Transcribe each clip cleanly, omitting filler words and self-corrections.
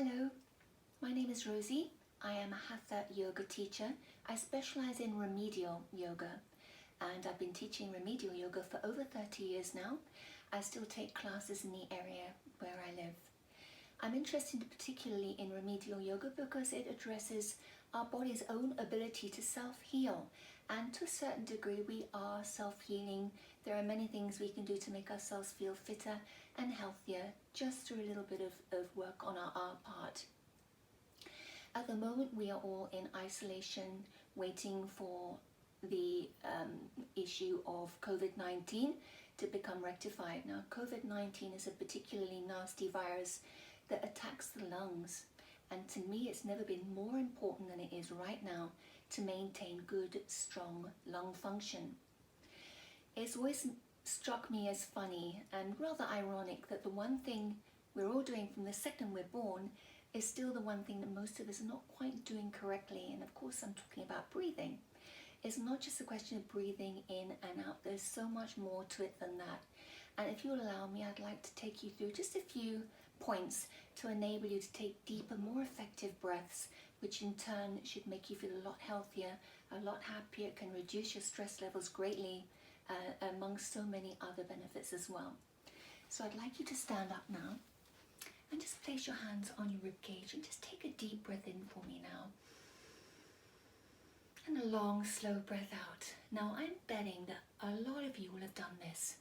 Hello, my name is Rosie. I am a Hatha yoga teacher. I specialize in remedial yoga and I've been teaching remedial yoga for over 30 years now. I still take classes in the area where I live. I'm interested particularly in remedial yoga because it addresses our body's own ability to self-heal, and to a certain degree we are self-healing. There are many things we can do to make ourselves feel fitter and healthier just through a little bit of work on our part. At the moment we are all in isolation, waiting for the issue of COVID-19 to become rectified. Now, COVID-19 is a particularly nasty virus that attacks the lungs, and to me it's never been more important than it is right now to maintain good, strong lung function. It's always struck me as funny and rather ironic that the one thing we're all doing from the second we're born is still the one thing that most of us are not quite doing correctly. And of course I'm talking about breathing. It's not just a question of breathing in and out. There's so much more to it than that. And if you'll allow me, I'd like to take you through just a few points to enable you to take deeper, more effective breaths, which in turn should make you feel a lot healthier, a lot happier. It can reduce your stress levels greatly, amongst so many other benefits as well. So I'd like you to stand up now and just place your hands on your ribcage and just take a deep breath in for me now. And a long, slow breath out. Now I'm betting that a lot of you will have done this.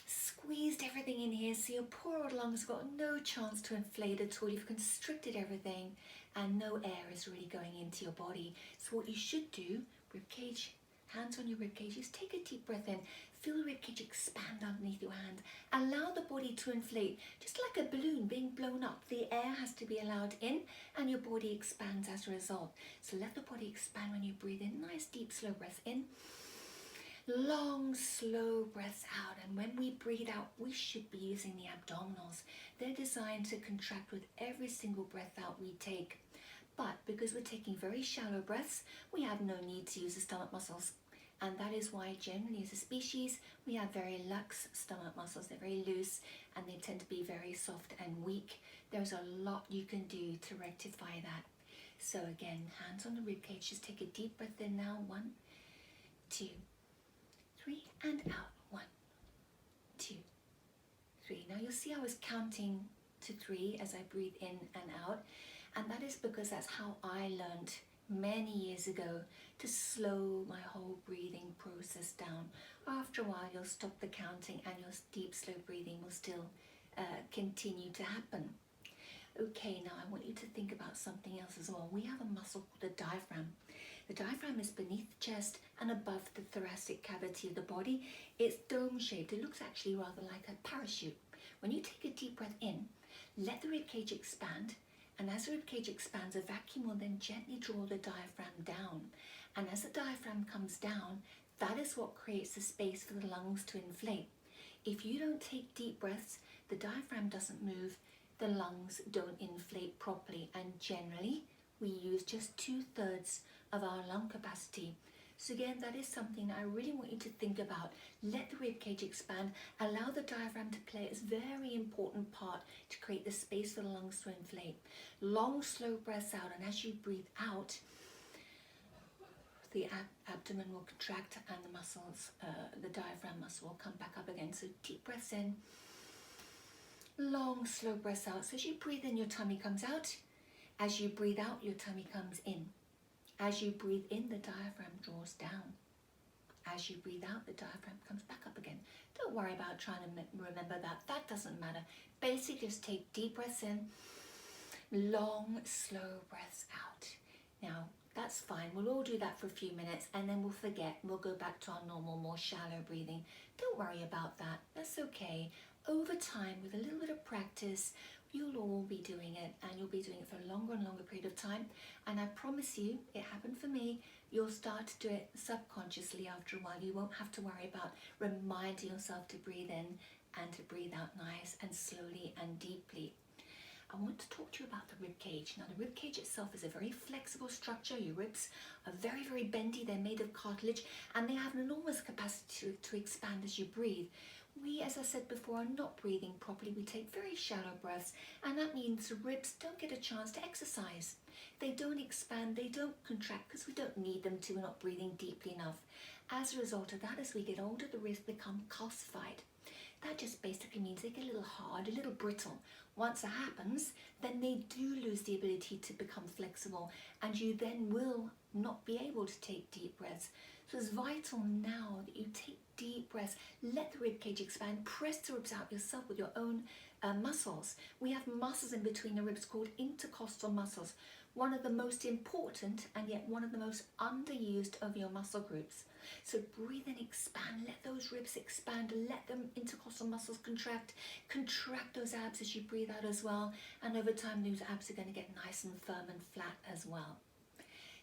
Squeezed everything in here so your poor old lungs have got no chance to inflate at all. You've constricted everything and no air is really going into your body. So what you should do, ribcage, hands on your ribcage, is take a deep breath in. Feel the ribcage expand underneath your hand. Allow the body to inflate, just like a balloon being blown up. The air has to be allowed in and your body expands as a result. So let the body expand when you breathe in. Nice deep slow breath in. Long slow breaths out, and when we breathe out we should be using the abdominals. They're designed to contract with every single breath out we take, but because we're taking very shallow breaths we have no need to use the stomach muscles, and that is why generally as a species we have very lax stomach muscles. They're very loose and they tend to be very soft and weak. There's a lot you can do to rectify that. So again, hands on the ribcage, just take a deep breath in now. 1, 2, 3, and out. 1, 2, 3. Now you'll see I was counting to 3 as I breathe in and out, and that is because that's how I learned many years ago to slow my whole breathing process down. After a while you'll stop the counting and your deep slow breathing will still continue to happen. Okay, now I want you to think about something else as well. We have a muscle called the diaphragm. The diaphragm is beneath the chest and above the thoracic cavity of the body. It's dome shaped. It looks actually rather like a parachute. When you take a deep breath in, let the ribcage expand, and as the ribcage expands, a vacuum will then gently draw the diaphragm down. And as the diaphragm comes down, that is what creates the space for the lungs to inflate. If you don't take deep breaths, the diaphragm doesn't move, the lungs don't inflate properly, and generally we use just 2/3 of our lung capacity. So again, that is something that I really want you to think about. Let the ribcage expand, allow the diaphragm to play its very important part to create the space for the lungs to inflate. Long slow breaths out, and as you breathe out, the abdomen will contract and the muscles, the diaphragm muscle will come back up again. So deep breaths in, long slow breaths out. So as you breathe in, your tummy comes out. As you breathe out, your tummy comes in. As you breathe in, the diaphragm draws down. As you breathe out, the diaphragm comes back up again. Don't worry about trying to remember that. That doesn't matter. Basically, just take deep breaths in, long, slow breaths out. Now, that's fine. We'll all do that for a few minutes and then we'll forget. We'll go back to our normal, more shallow breathing. Don't worry about that. That's okay. Over time, with a little bit of practice, you'll all be doing it, and you'll be doing it for a longer and longer period of time. And I promise you, it happened for me, you'll start to do it subconsciously after a while. You won't have to worry about reminding yourself to breathe in and to breathe out nice and slowly and deeply. I want to talk to you about the rib cage. Now, the rib cage itself is a very flexible structure. Your ribs are very, very bendy. They're made of cartilage and they have an enormous capacity to expand as you breathe. We, as I said before, are not breathing properly. We take very shallow breaths, and that means the ribs don't get a chance to exercise. They don't expand, they don't contract because we don't need them to. We're not breathing deeply enough. As a result of that, as we get older, the ribs become calcified. That just basically means they get a little hard, a little brittle. Once that happens, then they do lose the ability to become flexible, and you then will not be able to take deep breaths. So it's vital now that you take deep breaths, let the rib cage expand, press the ribs out yourself with your own muscles. We have muscles in between the ribs called intercostal muscles, one of the most important and yet one of the most underused of your muscle groups. So breathe and expand, let those ribs expand, let them intercostal muscles contract those abs as you breathe out as well, and over time those abs are going to get nice and firm and flat as well.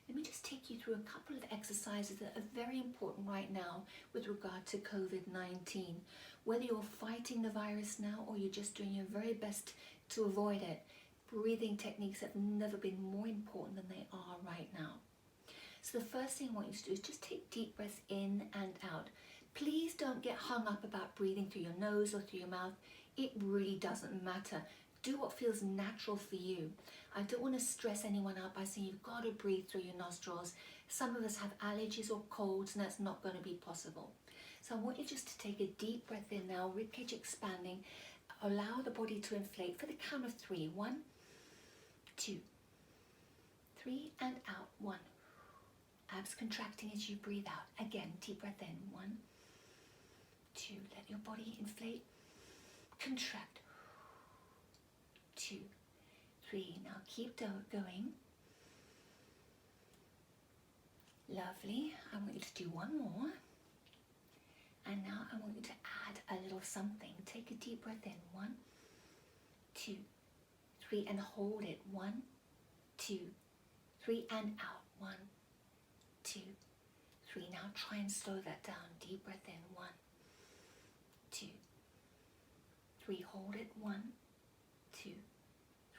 Let me just take you through a couple of exercises that are very important right now with regard to COVID-19. Whether you're fighting the virus now or you're just doing your very best to avoid it, breathing techniques have never been more important than they are right now. So the first thing I want you to do is just take deep breaths in and out. Please don't get hung up about breathing through your nose or through your mouth. It really doesn't matter. Do what feels natural for you. I don't want to stress anyone out by saying you've got to breathe through your nostrils. Some of us have allergies or colds, and that's not going to be possible. So I want you just to take a deep breath in now, ribcage expanding. Allow the body to inflate for the count of 3. 1, 2, 3, and out. 1. Abs contracting as you breathe out. Again, deep breath in. 1, 2. Let your body inflate, contract. 2, 3. Now keep going. Lovely. I want you to do one more. And now I want you to add a little something. Take a deep breath in. 1, 2, 3, and hold it. 1, 2, 3, and out. 1, 2, 3. Now try and slow that down. Deep breath in. 1, 2, 3. Hold it. 1, 2,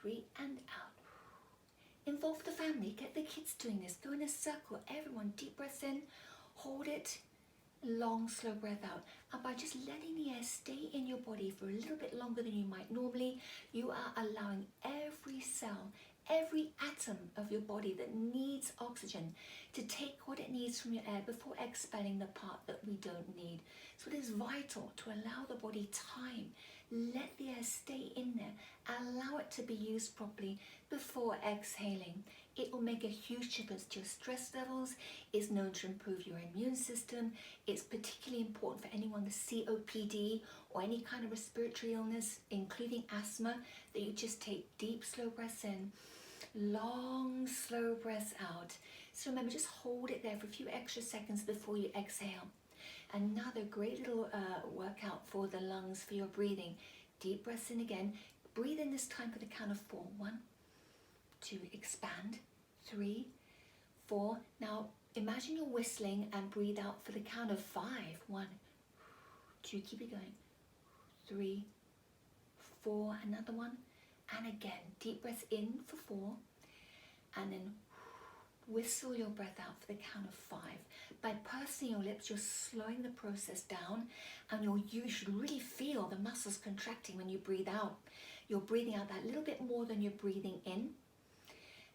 3, and out. Involve the family. Get the kids doing this. Go in a circle. Everyone, deep breaths in. Hold it. Long, slow breath out. And by just letting the air stay in your body for a little bit longer than you might normally, you are allowing every cell, every atom of your body that needs oxygen to take what it needs from your air before expelling the part that we don't need. So it is vital to allow the body time. Let the air stay in there. Allow it to be used properly before exhaling. It will make a huge difference to your stress levels. It's known to improve your immune system. It's particularly important for anyone with COPD or any kind of respiratory illness, including asthma, that you just take deep, slow breaths in, long, slow breaths out. So remember, just hold it there for a few extra seconds before you exhale. Another great little workout for the lungs, for your breathing. Deep breaths in again. Breathe in this time for the count of 4. 1, 2, expand. 3, 4. Now imagine you're whistling and breathe out for the count of 5. 1, 2, keep it going. 3, 4, another one. And again, deep breath in for 4. And then whistle your breath out for the count of 5. By pursing your lips, you're slowing the process down, and you should really feel the muscles contracting when you breathe out. You're breathing out that little bit more than you're breathing in,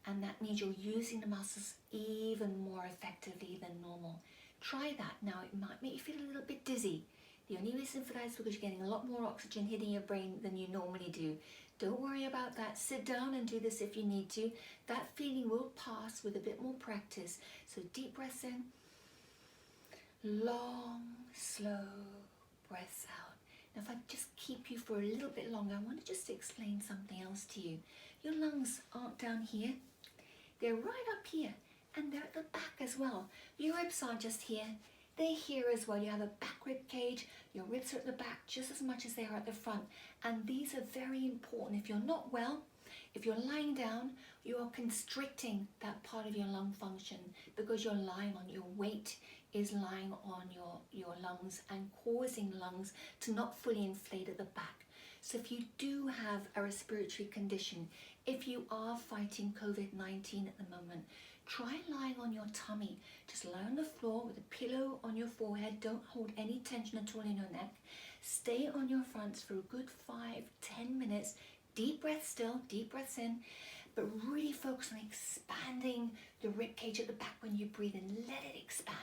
and that means you're using the muscles even more effectively than normal. Try that. Now, it might make you feel a little bit dizzy. The only reason for that is because you're getting a lot more oxygen hitting your brain than you normally do. Don't worry about that. Sit down and do this if you need to. That feeling will pass with a bit more practice. So deep breaths in, long, slow breaths out. Now if I just keep you for a little bit longer, I want to just explain something else to you. Your lungs aren't down here. They're right up here, and they're at the back as well. Your ribs aren't just here. They're here as well. You have a back rib cage. Your ribs are at the back just as much as they are at the front. And these are very important. If you're not well, if you're lying down, you are constricting that part of your lung function because you're lying on, your weight is lying on your lungs and causing lungs to not fully inflate at the back. So if you do have a respiratory condition, if you are fighting COVID-19 at the moment, try lying on your tummy. Just lie on the floor with a pillow on your forehead. Don't hold any tension at all in your neck. Stay on your fronts for a good 5-10 minutes. Deep breath still, deep breaths in, but really focus on expanding the rib cage at the back when you breathe in. Let it expand.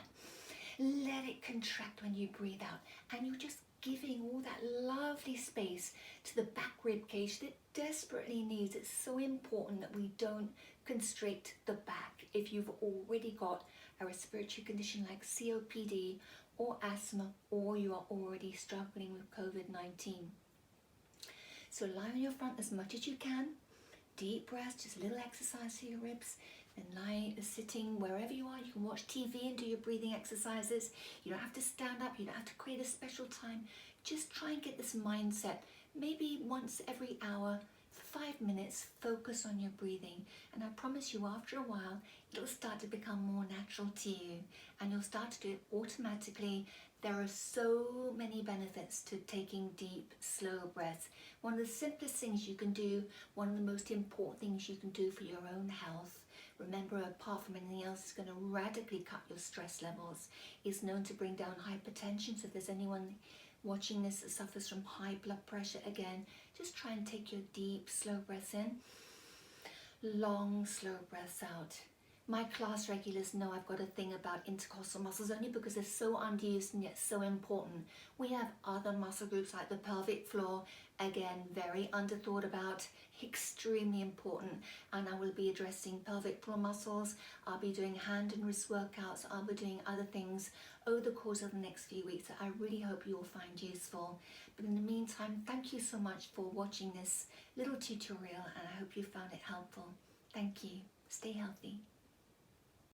Let it contract when you breathe out. And you're just giving all that lovely space to the back rib cage that desperately needs. It's so important that we don't constrict the back if you've already got a respiratory condition like COPD or asthma, or you are already struggling with COVID-19. So lie on your front as much as you can. Deep breaths, just a little exercise for your ribs. Then lie sitting wherever you are. You can watch TV and do your breathing exercises. You don't have to stand up. You don't have to create a special time. Just try and get this mindset. Maybe once every hour, 5 minutes, focus on your breathing. And I promise you, after a while, it'll start to become more natural to you. And you'll start to do it automatically. There are so many benefits to taking deep, slow breaths. One of the simplest things you can do, one of the most important things you can do for your own health, remember, apart from anything else, it's going to radically cut your stress levels, is known to bring down hypertension. So if there's anyone watching this that suffers from high blood pressure, again, just try and take your deep, slow breaths in, long, slow breaths out. My class regulars know I've got a thing about intercostal muscles only because they're so underused and yet so important. We have other muscle groups like the pelvic floor, again, very underthought about, extremely important. And I will be addressing pelvic floor muscles. I'll be doing hand and wrist workouts. I'll be doing other things over the course of the next few weeks that I really hope you will find useful. But in the meantime, thank you so much for watching this little tutorial, and I hope you found it helpful. Thank you. Stay healthy.